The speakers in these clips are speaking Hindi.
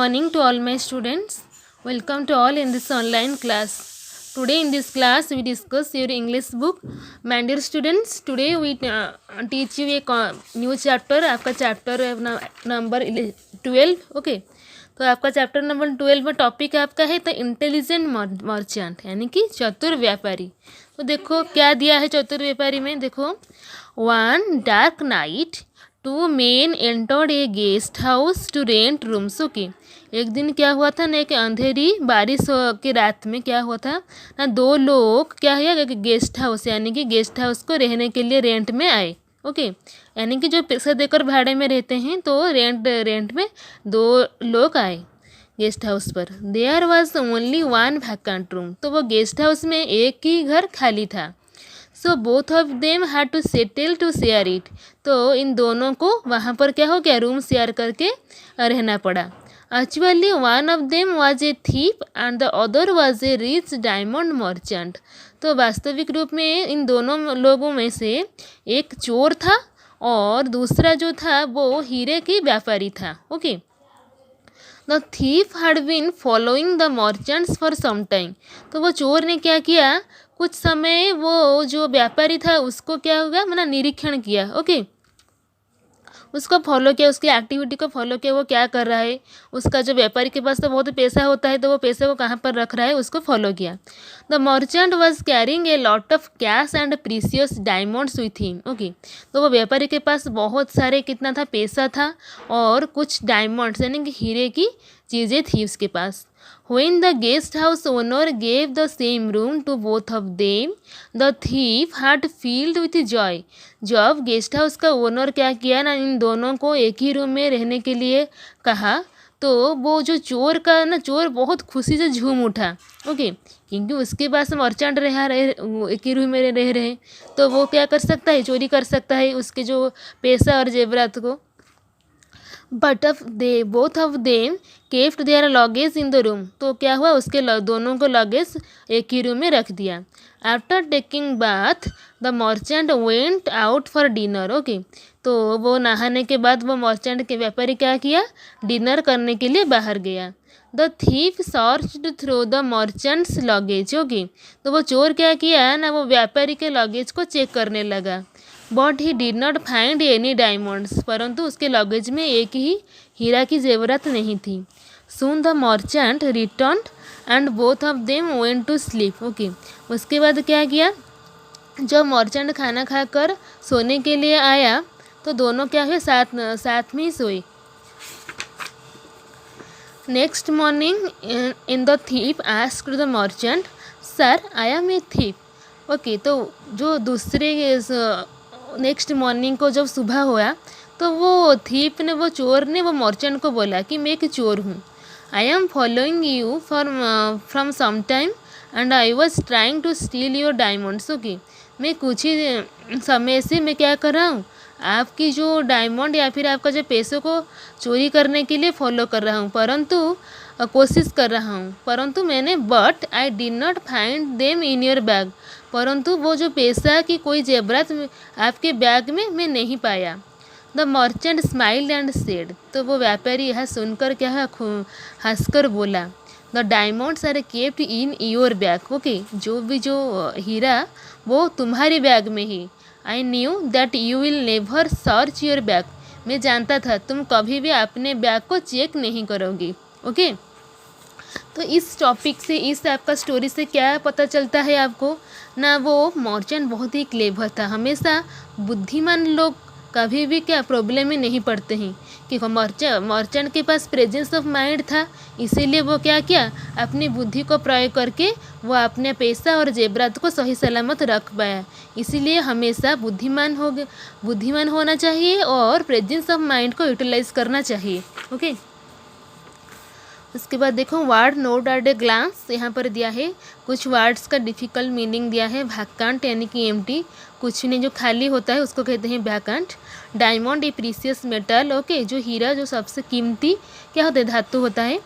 morning to all my students. Welcome to all in this online class. Today in this class we discuss your English book. My dear students, today we teach you a new chapter. आपका चैप्टर नंबर 12. ओके तो आपका चैप्टर नंबर 12 में टॉपिक आपका है द इंटेलिजेंट मर्चेंट, यानी कि चतुर व्यापारी. तो देखो क्या दिया है चतुर व्यापारी में. देखो, one dark night two men entered a guest house to rent rooms. Okay, एक दिन क्या हुआ था ना, एक अंधेरी बारिश की रात में क्या हुआ था ना, दो लोग क्या है गेस्ट हाउस यानी कि गेस्ट हाउस को रहने के लिए रेंट में आए. ओके, यानी कि जो पैसा देकर भाड़े में रहते हैं, तो रेंट में दो लोग आए गेस्ट हाउस पर. There was only one vacant room. तो वो गेस्ट हाउस में एक ही घर खाली था. So both of them had to settle to share it. तो इन दोनों को वहाँ पर क्या हो गया, रूम शेयर करके रहना पड़ा. Actually one of them was a thief and the other was a rich diamond merchant. तो वास्तविक रूप में इन दोनों लोगों में से एक चोर था और दूसरा जो था वो हीरे की व्यापारी था. Okay, the thief had been following the merchants for some time. तो वो चोर ने क्या किया, कुछ समय वो जो व्यापारी था उसको क्या हो गया, मतलब निरीक्षण किया. ओके, उसको फॉलो किया, उसकी एक्टिविटी को फॉलो किया, वो क्या कर रहा है. उसका जो व्यापारी के पास तो बहुत पैसा होता है, तो वो पैसे को कहाँ पर रख रहा है उसको फॉलो किया. The merchant was carrying a lot of cash and precious diamonds with him. Okay, तो वो व्यापारी के पास बहुत सारे कितना था, पैसा था और कुछ डायमंड्स यानी कि हीरे की चीज़ें थी उसके पास. When the guest house owner gave the same room to both of them, the thief had filled with joy. जब गेस्ट हाउस का ओनर क्या किया ना, इन दोनों को एक ही रूम में रहने के लिए कहा, तो वो जो चोर का ना, चोर बहुत खुशी से झूम उठा. ओके, क्योंकि उसके पास मर्चेंट रहे एक ही रूम में रह रहे, तो वो क्या कर सकता है, चोरी कर सकता है उसके जो पैसा और जेवरात को. But of the both of them left their luggage in the room. तो क्या हुआ, उसके दोनों को लगेज एक ही रूम में रख दिया. After taking bath the merchant went out for dinner. Okay, तो वो नहाने के बाद वो मर्चेंट के व्यापारी क्या किया, डिनर करने के लिए बाहर गया. The thief searched through the merchants luggage. Okay, तो वो चोर क्या किया ना, वो व्यापारी के लगेज को चेक करने लगा. But he did not find any diamonds. परंतु उसके लगेज में एक ही हीरा की जेवरात नहीं थी. Soon the merchant returned and both of them went to sleep. Okay, उसके बाद क्या किया, जब मर्चेंट खाना खाकर सोने के लिए आया तो दोनों क्या हुए, साथ में ही सोए. Next morning in the thief asked the merchant, sir I am a thief. Okay, तो जो दूसरे नेक्स्ट मॉर्निंग को जब सुबह हुआ तो वो थीप ने, वो चोर ने वो मर्चेंट को बोला कि मैं एक चोर हूँ. I am following you from some time and I was trying to steal your diamonds. Okay, मैं कुछ ही समय से मैं क्या कर रहा हूँ, आपकी जो डायमंड या फिर आपका जो पैसों को चोरी करने के लिए फॉलो कर रहा हूँ, परंतु कोशिश कर रहा हूँ, परंतु मैंने but I did not find them in your bag. परंतु वो जो पैसा की कोई जेवरात आपके बैग में मैं नहीं पाया. The merchant smiled and said. तो वो व्यापारी यह सुनकर क्या है, हंसकर बोला, the diamonds are kept in your bag. Okay, जो हीरा वो तुम्हारे बैग में ही. I knew that you will never search your bag. मैं जानता था तुम कभी भी अपने बैग को चेक नहीं करोगी. ओके, तो इस टॉपिक से, इस आपका स्टोरी से क्या पता चलता है आपको ना, वो मर्चेंट बहुत ही क्लेवर था. हमेशा बुद्धिमान लोग कभी भी क्या प्रॉब्लम में नहीं पड़ते हैं, कि मर्चेंट के पास प्रेजेंस ऑफ माइंड था, इसीलिए वो क्या किया, अपनी बुद्धि को प्रयोग करके वो अपने पैसा और जेवरात को सही सलामत रख पाया. इसीलिए हमेशा बुद्धिमान होना चाहिए और प्रेजेंस ऑफ माइंड को यूटिलाइज करना चाहिए. ओके, उसके बाद देखो, word note at a glance. यहाँ पर दिया है कुछ वर्ड्स का डिफ़िकल्ट मीनिंग दिया है. वैकेंट यानी कि एम्प्टी, कुछ नहीं जो खाली होता है उसको कहते हैं वैकेंट. डायमंड ए प्रीसियस मेटल. ओके, जो हीरा जो सबसे कीमती क्या होता है, धातु होता है.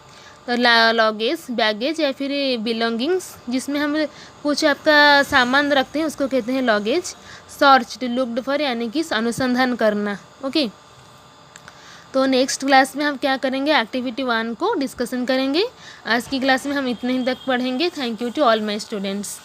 लगेज बैगेज या फिर बिलोंगिंग्स, जिसमें हम कुछ आपका सामान रखते हैं उसको कहते हैं लगेज. सर्च लुक्ड फॉर यानी कि अनुसंधान करना. ओके, तो नेक्स्ट क्लास में हम क्या करेंगे, एक्टिविटी 1 को डिस्कशन करेंगे। आज की क्लास में हम इतने ही तक पढ़ेंगे। Thank you to all my students.